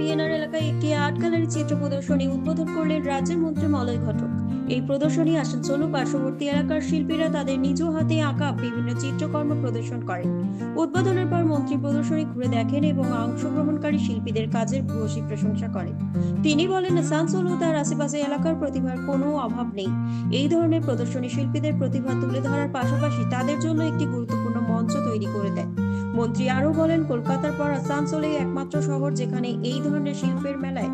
PNR এলাকায় একটি art gallery চিত্র প্রদর্শনী উদ্বোধন করলেন রাজ্যের মন্ত্রী মলয় ঘটক। এই প্রদর্শনী আসানসোল পার্শ্ববর্তী এলাকার শিল্পীরা তাদের নিজ হাতে আঁকা বিভিন্ন চিত্রকর্ম প্রদর্শন করেন। উদ্বোধনের পর মন্ত্রী প্রদর্শনী ঘুরে দেখেন এবং অংশগ্রহণকারী শিল্পীদের কাজের ভূয়সী প্রশংসা করেন। তিনি বলেন, আসানসোল ও তার আশেপাশে এলাকার প্রতিভার কোনো অভাব নেই। এই ধরনের প্রদর্শনী শিল্পীদের প্রতিভা তুলে ধরার পাশাপাশি তাদের জন্য একটি গুরুত্বপূর্ণ মঞ্চ তৈরি করে দেয়। মন্ত্রী আরো বলেন, কলকাতার পর আসানসোলেই একমাত্র শহর যেখানে এই ধরনের শিল্পের মেলায়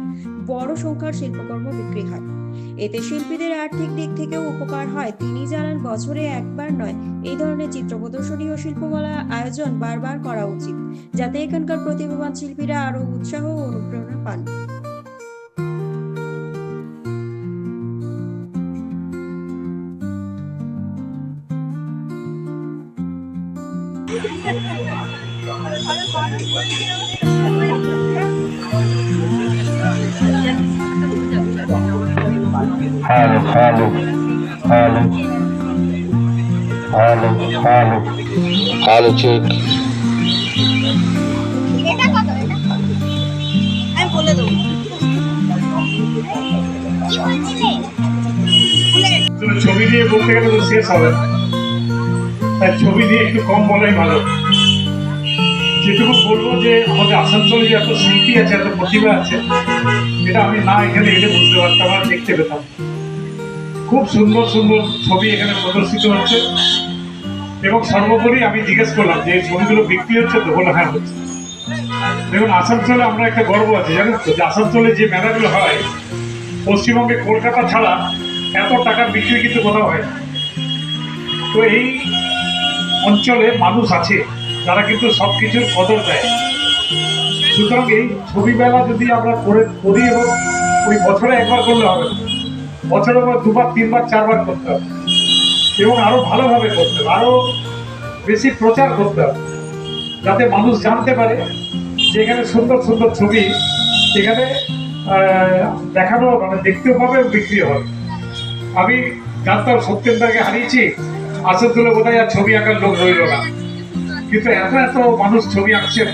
বড় সংখ্যার শিল্পকর্ম বিক্রি হয়। এতে শিল্পীদের আর্থিক দিক থেকেও উপকার হয়। তিনি জানান, বছরে একবার নয়, এই ধরনের চিত্র প্রদর্শনী ও শিল্পমেলার আয়োজন বারবার করা উচিত, যাতে এখানকার প্রতিভাবান শিল্পীরা আরো উৎসাহ ও অনুপ্রেরণা পান। Hello, hello, hello, hello, hello, hello, check. আমি বলে দেবো ছবি দিয়ে বলতে গেলে তো শেষ হবে না, তাই ছবি দিয়ে একটু কম বলাই ভালো। যেটুকু বলবো যে আমাদের আসানসোলে যে এত শিল্পী আছে, এত প্রতিভা আছে, এটা আমি না এখানে এলে বুঝতে পারতাম আর দেখতে পেতাম। খুব সুন্দর সুন্দর ছবি এখানে প্রদর্শিত হচ্ছে এবং সর্বোপরি আমি জিজ্ঞেস করলাম যে ছবিগুলো বিক্রি হচ্ছে তো, বলে হ্যাঁ হচ্ছে। দেখুন, আসানসোলে আমরা একটা গর্ব আছে, জানেন তো, যে আসানসোলে যে মেলাগুলো হয় পশ্চিমবঙ্গে কলকাতা ছাড়া এত টাকার বিক্রি কিন্তু কোথাও হয় না। তো এই অঞ্চলে মানুষ আছে যারা কিন্তু সব কিছুর কদর দেয়। সুতরাং এই ছবি মেলা যদি আমরা করি এবং ওই বছরে একবার করলে হবে, বছরে দুবার, তিনবার, চারবার করতে হবে এবং আরো ভালোভাবে করতে হবে, আরো বেশি প্রচার করতে হবে, যাতে মানুষ জানতে পারে যে এখানে সুন্দর সুন্দর ছবি এখানে দেখানো, মানে দেখতেও পাবে, বিক্রিও হবে। আমি জানতাম সত্যেন্দ্রকে হারিয়েছি, আসানসোলে বোধহয় আর ছবি আঁকার লোক রইল না, কিন্তু এত এত মানুষ ছবি আঁকছেন।